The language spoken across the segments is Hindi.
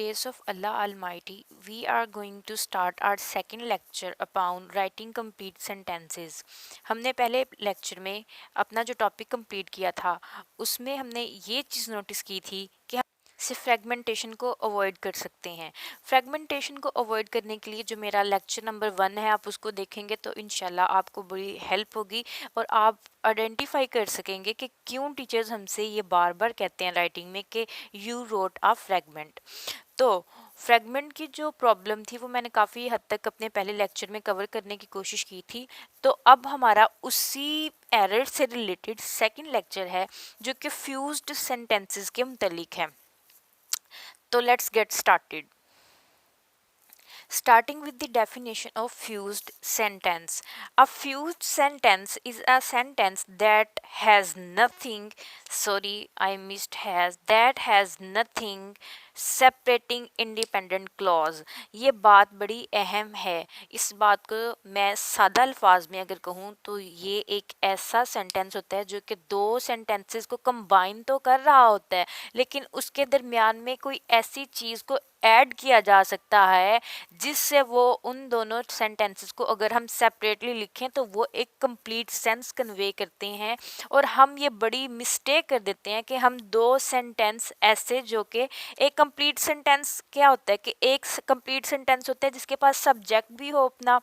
grace of Allah Almighty, we are going to start our second lecture upon writing complete sentences. हमने पहले लेक्चर में अपना जो टॉपिक कंप्लीट किया था उसमें हमने ये चीज़ नोटिस की थी कि हम सिर्फ फ्रेगमेंटेशन को अवॉइड कर सकते हैं। फ्रेगमेंटेशन को अवॉइड करने के लिए जो मेरा लेक्चर नंबर 1 है आप उसको देखेंगे तो इंशाल्लाह आपको बड़ी हेल्प होगी और आप आइडेंटिफाई कर सकेंगे कि क्यों टीचर्स हमसे ये बार बार कहते हैं राइटिंग में कि यू रोट अ फ्रेगमेंट। तो फ्रेगमेंट की जो प्रॉब्लम थी वो मैंने काफ़ी हद तक अपने पहले लेक्चर में कवर करने की कोशिश की थी। तो अब हमारा उसी एरर से रिलेटेड सेकंड लेक्चर है जो कि फ्यूज्ड सेंटेंसेस के मुतल्लिक है। तो let's get started. Starting with the definition of fused sentence. A fused sentence is a sentence that has nothing, that has nothing separating independent clause. ये बात बड़ी अहम है। इस बात को मैं सादा अल्फाज में अगर कहूँ तो ये एक ऐसा सेंटेंस होता है जो कि दो सेंटेंसेस को कंबाइन तो कर रहा होता है लेकिन उसके दरमियान में कोई ऐसी चीज़ को ऐड किया जा सकता है जिससे वो उन दोनों सेंटेंसेस को अगर हम सेपरेटली लिखें तो वो एक कंप्लीट सेंस कन्वे करते हैं। और हम ये बड़ी मिस्टेक कर देते हैं कि हम दो सेंटेंस ऐसे जो कि एक कंप्लीट सेंटेंस क्या होता है कि एक कंप्लीट सेंटेंस होता है जिसके पास सब्जेक्ट भी हो अपना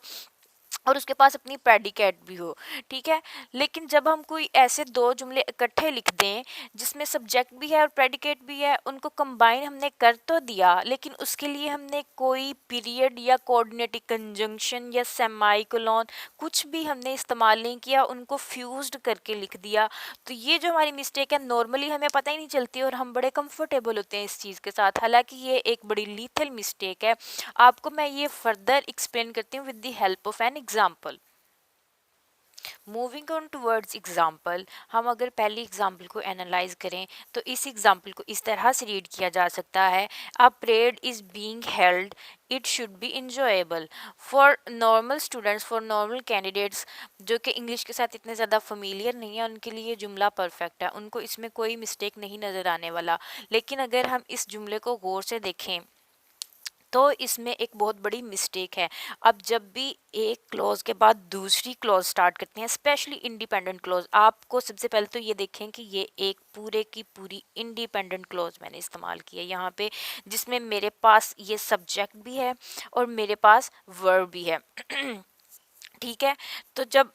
और उसके पास अपनी प्रेडिकेट भी हो, ठीक है। लेकिन जब हम कोई ऐसे दो जुमले इकट्ठे लिख दें जिसमें सब्जेक्ट भी है और प्रेडिकेट भी है, उनको कंबाइन हमने कर तो दिया लेकिन उसके लिए हमने कोई पीरियड या कोऑर्डिनेटिंग कंजंक्शन या सेमाइकोलॉन कुछ भी हमने इस्तेमाल नहीं किया, उनको फ्यूज्ड करके लिख दिया। तो ये जो हमारी मिस्टेक है नॉर्मली हमें पता ही नहीं चलती और हम बड़े कंफर्टेबल होते हैं इस चीज़ के साथ, हालांकि ये एक बड़ी लीथल मिस्टेक है। आपको मैं ये फर्दर एक्सप्लेन करती हूँ with the help of an example. Moving on towards example, हम अगर पहली एग्जाम्पल को एनालाइज करें तो इस एग्जाम्पल को इस तरह से रीड किया जा सकता है, a parade is being held, it should be enjoyable. For normal students, for normal candidates जो कि इंग्लिश के साथ इतने ज़्यादा फेमिलियर नहीं है, उनके लिए जुमला परफेक्ट है, उनको इसमें कोई मिस्टेक नहीं नज़र आने वाला। लेकिन अगर हम इस जुमले को गौर से देखें तो इसमें एक बहुत बड़ी मिस्टेक है। अब जब भी एक क्लॉज के बाद दूसरी क्लॉज स्टार्ट करते हैं, स्पेशली इंडिपेंडेंट क्लॉज, आपको सबसे पहले तो ये देखें कि ये एक पूरे की पूरी इंडिपेंडेंट क्लॉज मैंने इस्तेमाल की है यहाँ पे, जिसमें मेरे पास ये सब्जेक्ट भी है और मेरे पास वर्ब भी है ठीक है। तो जब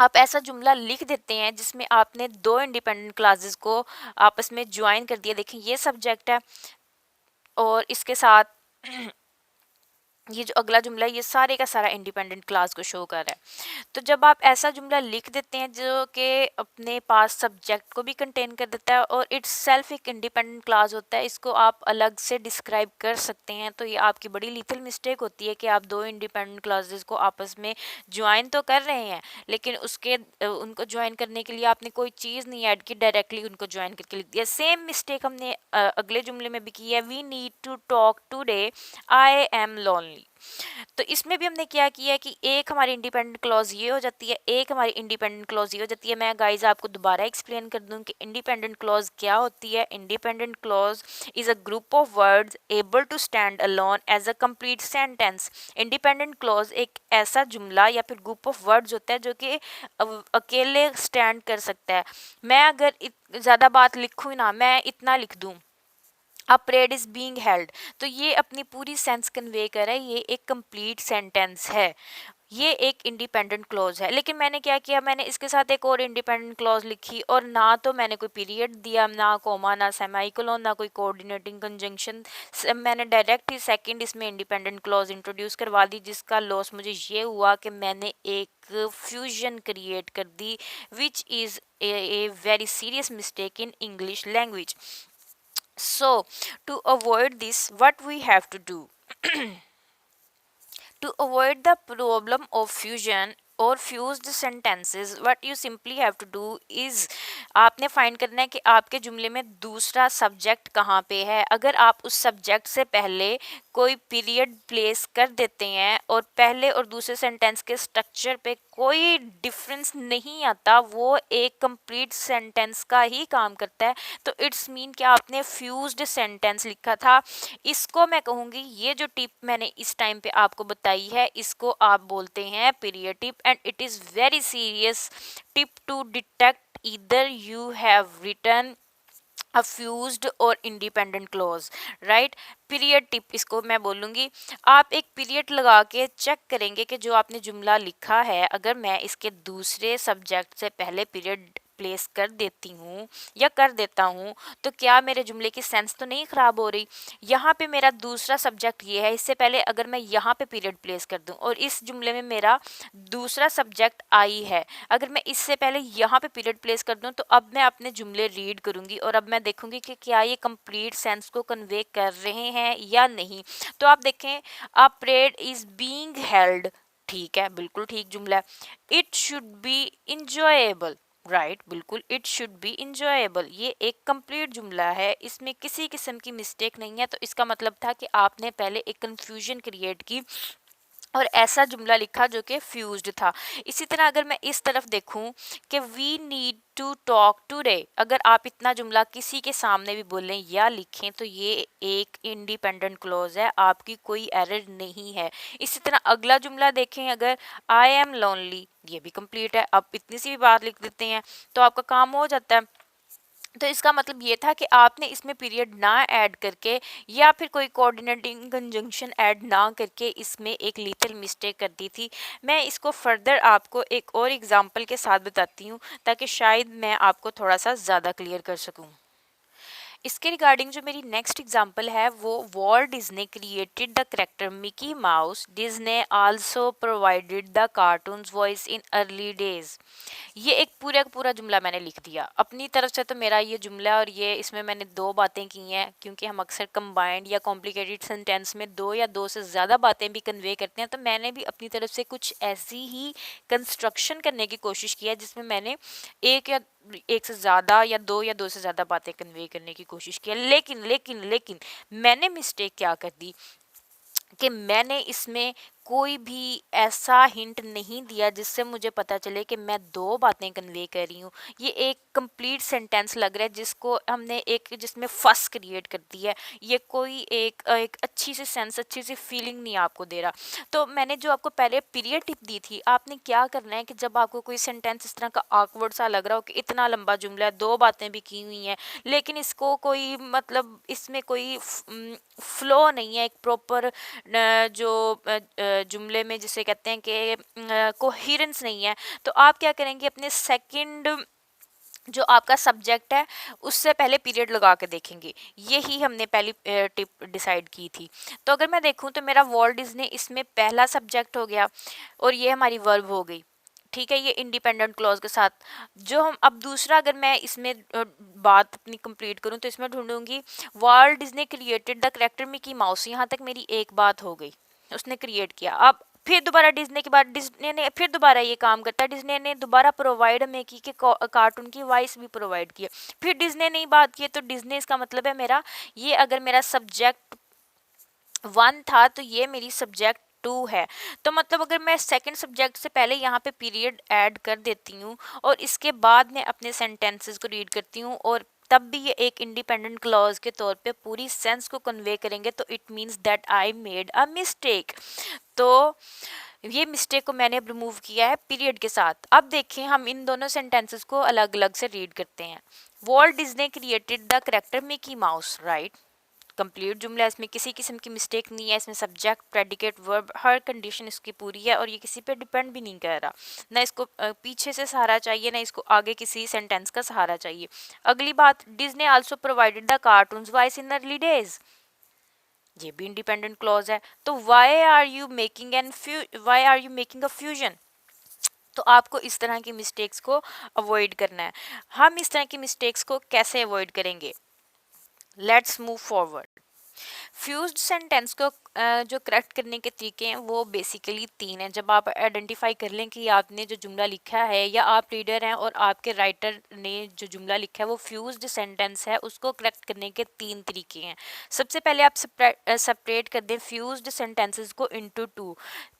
आप ऐसा जुमला लिख देते हैं जिसमें आपने दो इंडिपेंडेंट क्लासेस को आपस में ज्वाइन कर दिया, देखें ये सब्जेक्ट है और इसके साथ ये जो अगला जुमला है ये सारे का सारा इंडिपेंडेंट क्लास को शो कर रहा है। तो जब आप ऐसा जुमला लिख देते हैं जो कि अपने पास सब्जेक्ट को भी कंटेन कर देता है और इट्स सेल्फ एक इंडिपेंडेंट क्लास होता है, इसको आप अलग से डिस्क्राइब कर सकते हैं, तो ये आपकी बड़ी लिटिल मिस्टेक होती है कि आप दो इंडिपेंडेंट क्लासेस को आपस में ज्वाइन तो कर रहे हैं लेकिन उसके उनको ज्वाइन करने के लिए आपने कोई चीज़ नहीं ऐड की, डायरेक्टली उनको ज्वाइन करके लिख दिया। सेम मिस्टेक हमने अगले जुमले में भी की है, we need to talk today, I am lonely. तो इसमें भी हमने क्या किया कि एक हमारी इंडिपेंडेंट क्लॉज ये हो जाती है, एक हमारी इंडिपेंडेंट क्लॉज ये हो जाती है। मैं गाइज आपको दोबारा एक्सप्लेन कर दूं कि इंडिपेंडेंट क्लॉज क्या होती है। Independent clause is a group of words able to stand alone as a complete sentence. Independent clause एक ऐसा जुमला या फिर ग्रुप ऑफ वर्ड्स होता है जो कि अकेले स्टैंड कर सकता है। मैं अगर ज़्यादा बात लिखूँ ना, मैं इतना लिख दूँ, अ परेड इज बीइंग हेल्ड, तो ये अपनी पूरी सेंस कन्वे कर रहा है, ये एक कंप्लीट सेंटेंस है, ये एक इंडिपेंडेंट क्लॉज है। लेकिन मैंने क्या किया, मैंने इसके साथ एक और इंडिपेंडेंट क्लॉज लिखी और ना तो मैंने कोई पीरियड दिया, ना कोमा, ना सेमाइकोलॉन, ना कोई कोऑर्डिनेटिंग कंजंक्शन, मैंने डायरेक्ट ही सेकंड इसमें इंडिपेंडेंट क्लॉज इंट्रोड्यूस करवा दी, जिसका लॉस मुझे ये हुआ कि मैंने एक फ्यूजन क्रिएट कर दी which is a very serious mistake in English language. So, to avoid this, what we have to do? To avoid the problem of fusion और fused sentences, what you simply have to do is, आपने फाइंड करना है कि आपके जुमले में दूसरा सब्जेक्ट कहाँ पे है। अगर आप उस सब्जेक्ट से पहले कोई पीरियड प्लेस कर देते हैं और पहले और दूसरे सेंटेंस के स्ट्रक्चर पे कोई डिफरेंस नहीं आता, वो एक कंप्लीट सेंटेंस का ही काम करता है। तो इट्स मीन कि आपने फ्यूज्ड सेंटेंस लिखा था। इसको मैं कहूँगी, ये जो टिप मैंने इस टाइम पे आपको बताई है, इसको आप बोलते हैं period tip, and it is very serious tip to detect either you have written a fused or independent clause, right. Period tip इसको मैं बोलूँगी। आप एक पीरियड लगा के चेक करेंगे कि जो आपने जुमला लिखा है, अगर मैं इसके दूसरे सब्जेक्ट से पहले पीरियड प्लेस कर देती हूँ या कर देता हूँ, तो क्या मेरे जुमले की सेंस तो नहीं ख़राब हो रही। यहाँ पे मेरा दूसरा सब्जेक्ट ये है, इससे पहले अगर मैं यहाँ पे पीरियड प्लेस कर दूँ और इस जुमले में मेरा दूसरा सब्जेक्ट आई है, अगर मैं इससे पहले यहाँ पे पीरियड प्लेस कर दूँ, तो अब मैं अपने जुमले रीड करूँगी और अब मैं देखूँगी कि क्या ये कंप्लीट सेंस को कन्वे कर रहे हैं या नहीं। तो आप देखें, अ परेड इज बीइंग हेल्ड, ठीक है, बिल्कुल ठीक जुमला है। It should be enjoyable, right, बिल्कुल, इट शुड बी इंजॉयबल, ये एक कंप्लीट जुमला है, इसमें किसी किस्म की मिस्टेक नहीं है। तो इसका मतलब था कि आपने पहले एक कंफ्यूजन क्रिएट की और ऐसा जुमला लिखा जो कि फ्यूज्ड था। इसी तरह अगर मैं इस तरफ देखूं कि we need to talk today, अगर आप इतना जुमला किसी के सामने भी बोलें या लिखें, तो ये एक इंडिपेंडेंट क्लॉज है, आपकी कोई एरर नहीं है। इसी तरह अगला जुमला देखें, अगर आई एम लोनली, ये भी कंप्लीट है। आप इतनी सी भी बात लिख देते हैं तो आपका काम हो जाता है। तो इसका मतलब ये था कि आपने इसमें पीरियड ना ऐड करके या फिर कोई कोऑर्डिनेटिंग कंजंक्शन ऐड ना करके इसमें एक लिटिल मिस्टेक कर दी थी। मैं इसको फर्दर आपको एक और एग्जांपल के साथ बताती हूँ ताकि शायद मैं आपको थोड़ा सा ज़्यादा क्लियर कर सकूँ। इसके रिगार्डिंग जो मेरी नेक्स्ट एग्जांपल है, वो vault Disney created the character Mickey mouse, Disney also provided the cartoons voice in early days. ये एक पूरा का पूरा जुमला मैंने लिख दिया अपनी तरफ से। तो मेरा ये जुमला है और ये इसमें मैंने दो बातें की हैं, क्योंकि हम अक्सर कंबाइंड या कॉम्प्लिकेटेड सेंटेंस में दो या दो से ज़्यादा बातें भी कन्वे करते हैं। तो मैंने भी अपनी तरफ से कुछ ऐसी ही कंस्ट्रक्शन करने की कोशिश की है जिसमें मैंने एक से ज़्यादा या दो से ज़्यादा बातें कन्वे करने की कोशिश की है। लेकिन लेकिन लेकिन मैंने मिस्टेक क्या कर दी कि मैंने इसमें कोई भी ऐसा हिंट नहीं दिया जिससे मुझे पता चले कि मैं दो बातें कन्वे कर रही हूँ। ये एक कंप्लीट सेंटेंस लग रहा है जिसको हमने एक जिसमें फस क्रिएट कर दी है। ये कोई एक अच्छी सी सेंस, अच्छी सी फीलिंग नहीं आपको दे रहा। तो मैंने जो आपको पहले पीरियड टिप दी थी, आपने क्या करना है कि जब आपको कोई सेंटेंस इस तरह का ऑकवर्ड सा लग रहा हो कि इतना लंबा जुमला है, दो बातें भी की हुई हैं, लेकिन इसको कोई मतलब इसमें कोई फ्लो नहीं है, एक प्रॉपर जो जुमले में जिसे कहते हैं कि कोहिरेंस नहीं है, तो आप क्या करेंगे, अपने सेकंड जो आपका सब्जेक्ट है उससे पहले पीरियड लगा के देखेंगे। यही हमने पहली टिप डिसाइड की थी। तो अगर मैं देखूं तो मेरा वॉल्ट डिज्नी इसमें पहला सब्जेक्ट हो गया और ये हमारी वर्ब हो गई, ठीक है, ये इंडिपेंडेंट क्लॉज के साथ। जो हम अब दूसरा, अगर मैं इसमें बात अपनी कंप्लीट करूं तो इसमें ढूंढूंगी Walt Disney created the character Mickey Mouse. यहाँ तक मेरी एक बात हो गई, उसने क्रिएट किया। अब फिर दोबारा डिज्नी के बाद डिज्नी ने फिर दोबारा ये काम करता है, डिज्नी ने दोबारा प्रोवाइड हमें की कि कार्टून की वॉइस भी प्रोवाइड की है। फिर डिज्नी ने बात की, तो डिज्नी इसका मतलब है मेरा, ये अगर मेरा सब्जेक्ट 1 था तो ये मेरी सब्जेक्ट 2 है। तो मतलब अगर मैं सेकंड सब्जेक्ट से पहले यहाँ पे पीरियड ऐड कर देती हूँ और इसके बाद मैं अपने सेंटेंसेस को रीड करती हूँ और तब भी ये एक इंडिपेंडेंट क्लॉज के तौर पे पूरी सेंस को कन्वे करेंगे, तो it means that I made a mistake. तो ये मिस्टेक को मैंने अब रिमूव किया है पीरियड के साथ। अब देखें, हम इन दोनों सेंटेंसेस को अलग अलग से रीड करते हैं। Vault Disney created the character Mickey mouse, right, complete जुमला है, इसमें किसी किस्म की मिस्टेक नहीं है। इसमें सब्जेक्ट, प्रेडिकेट, वर्ब, हर कंडीशन इसकी पूरी है और ये किसी पे डिपेंड भी नहीं कर रहा। ना इसको पीछे से सहारा चाहिए, ना इसको आगे किसी सेंटेंस का सहारा चाहिए। अगली बात, Disney also provided the cartoons voice in early days, ये भी इंडिपेंडेंट क्लॉज है। तो why are you making a fusion? तो आपको इस तरह की मिस्टेक्स को अवॉइड करना है। हम इस तरह की मिस्टेक्स को कैसे अवॉइड करेंगे? Let's move forward. Fused sentence को जो करेक्ट करने के तरीके हैं वो बेसिकली 3 हैं। जब आप आइडेंटिफाई कर लें कि आपने जो जुमला लिखा है या आप रीडर हैं और आपके राइटर ने जो जुमला लिखा है वो फ्यूज्ड सेंटेंस है, उसको करेक्ट करने के 3 तरीके हैं। सबसे पहले आप सेपरेट कर दें फ्यूज्ड सेंटेंसेस को इनटू 2।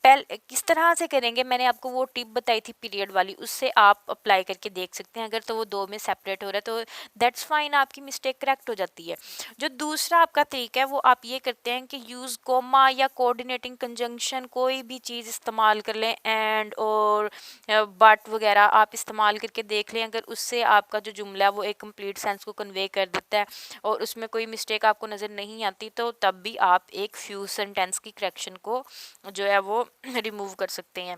किस तरह से करेंगे, मैंने आपको वो टिप बताई थी पीरियड वाली, उससे आप अप्लाई करके देख सकते हैं। अगर तो वो दो में सेपरेट हो रहा है तो दैट्स फाइन, आपकी मिस्टेक करेक्ट हो जाती है। जो दूसरा आपका तरीका है वो आप ये करते हैं कि यूज़ कोमा या कोऑर्डिनेटिंग कंजंक्शन, कोई भी चीज़ इस्तेमाल कर लें, एंड और बट वगैरह आप इस्तेमाल करके देख लें। अगर उससे आपका जो जुमला है वो एक कंप्लीट सेंस को कन्वे कर देता है और उसमें कोई मिस्टेक आपको नज़र नहीं आती, तो तब भी आप एक फ्यूज सेंटेंस की करेक्शन को जो है वो रिमूव कर सकते हैं।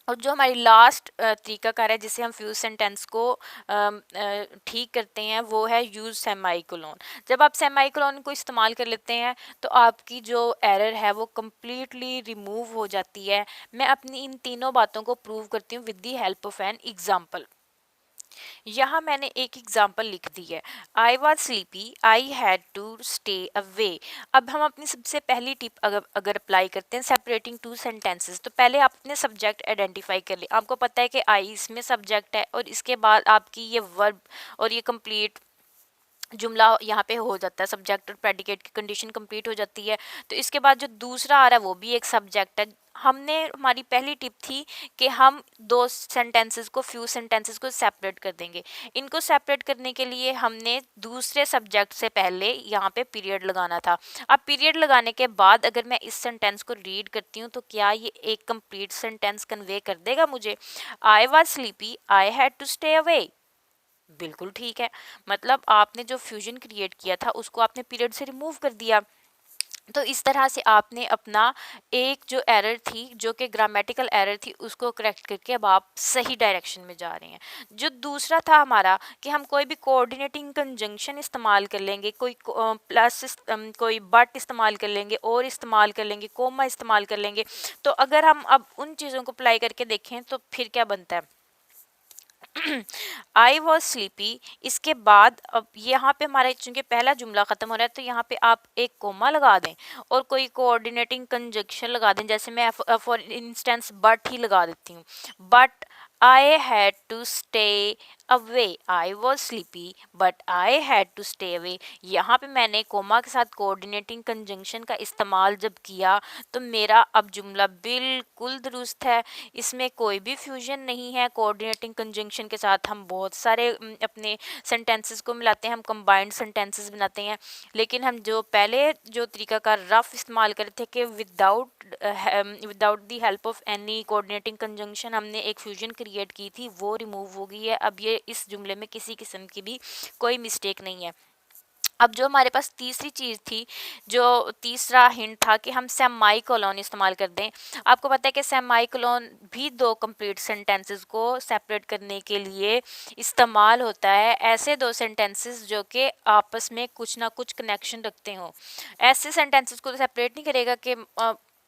और जो हमारी लास्ट तरीकाकार है जिससे हम फ्यूज सेंटेंस को ठीक करते हैं वो है यूज़ सेमाइकोलॉन। जब आप सेमाइकोलॉन को इस्तेमाल कर लेते हैं तो आपकी जो एरर है वो कम्प्लीटली रिमूव हो जाती है। मैं अपनी इन तीनों बातों को प्रूव करती हूँ with the help of an example. यहाँ मैंने एक एग्जाम्पल लिख दी है, I was sleepy, I had to stay away. अब हम अपनी सबसे पहली टिप अगर अप्लाई करते हैं सेपरेटिंग टू सेंटेंसेस, तो पहले आप अपने सब्जेक्ट आइडेंटिफाई कर लें। आपको पता है कि आई इसमें सब्जेक्ट है और इसके बाद आपकी ये वर्ब और ये कंप्लीट जुमला यहाँ पे हो जाता है, सब्जेक्ट और प्रेडिकेट की कंडीशन कंप्लीट हो जाती है। तो इसके बाद जो दूसरा आ रहा है वो भी एक सब्जेक्ट है। हमारी पहली टिप थी कि हम दो सेंटेंसेस को, फ्यू सेंटेंसेस को सेपरेट कर देंगे। इनको सेपरेट करने के लिए हमने दूसरे सब्जेक्ट से पहले यहाँ पे पीरियड लगाना था। अब पीरियड लगाने के बाद अगर मैं इस सेंटेंस को रीड करती हूँ तो क्या ये एक कंप्लीट सेंटेंस कन्वे कर देगा मुझे? I was sleepy, I had to stay away. बिल्कुल ठीक है, मतलब आपने जो फ्यूजन क्रिएट किया था उसको आपने पीरियड से रिमूव कर दिया। तो इस तरह से आपने अपना एक जो एरर थी, जो कि ग्रामेटिकल एरर थी, उसको करेक्ट करके अब आप सही डायरेक्शन में जा रहे हैं। जो दूसरा था हमारा कि हम कोई भी कोऑर्डिनेटिंग कंजंक्शन इस्तेमाल कर लेंगे, कोई प्लस कोई बट इस्तेमाल कर लेंगे, और इस्तेमाल कर लेंगे, कोमा इस्तेमाल कर लेंगे। तो अगर हम अब उन चीज़ों को अप्लाई करके देखें तो फिर क्या बनता है? आई वॉज स्लीपी, इसके बाद अब यहाँ पे हमारा चूंकि पहला जुमला ख़त्म हो रहा है तो यहाँ पे आप एक कोमा लगा दें और कोई कोऑर्डिनेटिंग कंजक्शन लगा दें। जैसे मैं फॉर इंस्टेंस बट ही लगा देती हूँ, but I had to stay away, I was sleepy but I had to stay away. यहाँ पे मैंने कोमा के साथ कोऑर्डिनेटिंग कंजंक्शन का इस्तेमाल जब किया तो मेरा अब जुमला बिल्कुल दुरुस्त है, इसमें कोई भी फ्यूजन नहीं है। कोऑर्डिनेटिंग कंजंक्शन के साथ हम बहुत सारे अपने सेंटेंसेस को मिलाते हैं, हम कंबाइंड सेंटेंसेस बनाते हैं। लेकिन हम जो पहले जो तरीका का रफ इस्तेमाल कर रहे थे कि without the help of any coordinating conjunction हमने एक फ्यूजन क्रिएट की थी, वो रिमूव हो गई है। अब ये इस जुमले में किसी किस्म की भी कोई मिस्टेक नहीं है। अब जो हमारे पास तीसरी चीज़ थी, जो तीसरा हिंट था कि हम सेमाइकोलॉन इस्तेमाल कर दें। आपको पता है कि सेमाइकोलॉन भी दो कंप्लीट सेंटेंसेस को सेपरेट करने के लिए इस्तेमाल होता है। ऐसे दो सेंटेंसेस जो कि आपस में कुछ ना कुछ कनेक्शन रखते हों। ऐसे सेंटेंसेस को सेपरेट नहीं करेगा कि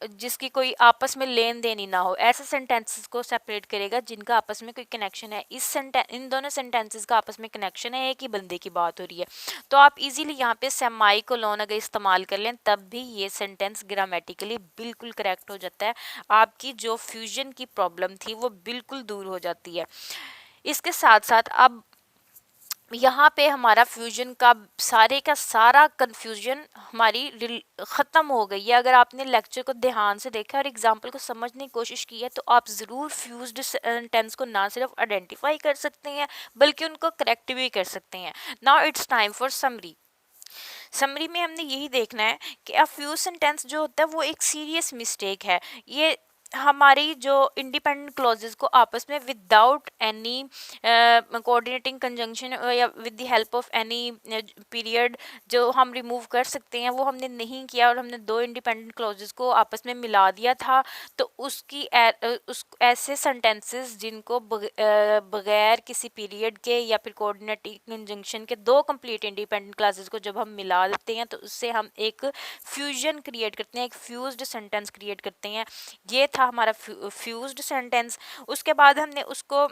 जिसकी कोई आपस में लेन देन ही ना हो। ऐसे सेंटेंसेस को सेपरेट करेगा जिनका आपस में कोई कनेक्शन है। इन दोनों सेंटेंसेस का आपस में कनेक्शन है, एक ही बंदे की बात हो रही है। तो आप इजीली यहाँ पे सेमाइकोलॉन अगर इस्तेमाल कर लें तब भी ये सेंटेंस ग्रामेटिकली बिल्कुल करेक्ट हो जाता है। आपकी जो फ्यूजन की प्रॉब्लम थी वो बिल्कुल दूर हो जाती है। इसके साथ साथ अब यहाँ पे हमारा फ्यूजन का सारा कन्फ्यूजन हमारी ख़त्म हो गई है। अगर आपने लेक्चर को ध्यान से देखा और एग्जाम्पल को समझने की कोशिश की है तो आप ज़रूर फ्यूज्ड टेंस को ना सिर्फ आइडेंटिफाई कर सकते हैं बल्कि उनको करेक्ट भी कर सकते हैं। Now it's time for summary में हमने यही देखना है कि अ फ्यूज सेंटेंस जो होता है वो एक सीरियस मिस्टेक है। ये हमारी जो इंडिपेंडेंट क्लॉजेस को आपस में विदाउट एनी कोऑर्डिनेटिंग कंजंक्शन या with the help of any period जो हम रिमूव कर सकते हैं वो हमने नहीं किया और हमने दो इंडिपेंडेंट क्लॉजेस को आपस में मिला दिया था। तो उस ऐसे सेंटेंसेस जिनको बगैर किसी पीरियड के या फिर कोऑर्डिनेटिंग कंजंक्शन के दो कंप्लीट इंडिपेंडेंट क्लासेस को जब हम मिला देते हैं तो उससे हम एक फ्यूजन क्रिएट करते हैं, एक फ्यूज्ड सेंटेंस क्रिएट करते हैं। ये था हमारा फ्यूज्ड सेंटेंस। उसके बाद हमने उसको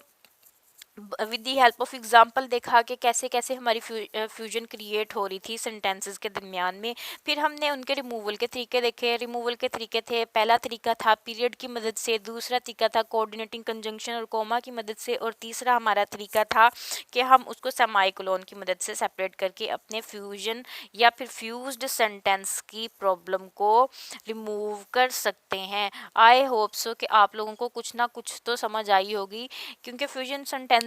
with the help of example देखा कि कैसे कैसे हमारी फ्यूजन क्रिएट हो रही थी सेंटेंसेस के दरमियान में। फिर हमने उनके रिमूवल के तरीके देखे। रिमूवल के तरीके थे, पहला तरीका था पीरियड की मदद से, दूसरा तरीका था कोऑर्डिनेटिंग कंजंक्शन और कोमा की मदद से, और तीसरा हमारा तरीका था कि हम उसको सेमाइकोलोन की मदद से सेपरेट करके अपने फ्यूजन या फिर फ्यूज्ड सेंटेंस की प्रॉब्लम को रिमूव कर सकते हैं। आई होप सो कि आप लोगों को कुछ ना कुछ तो समझ आई होगी, क्योंकि फ्यूजन सेंटेंस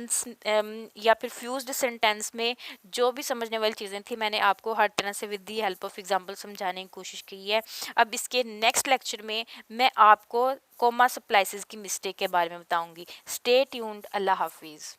या फिर फ्यूज्ड सेंटेंस में जो भी समझने वाली चीज़ें थी मैंने आपको हर तरह से with the help of example समझाने की कोशिश की है। अब इसके नेक्स्ट लेक्चर में मैं आपको कोमा सप्लाइसेस की मिस्टेक के बारे में बताऊंगी। Stay tuned. अल्लाह हाफिज़।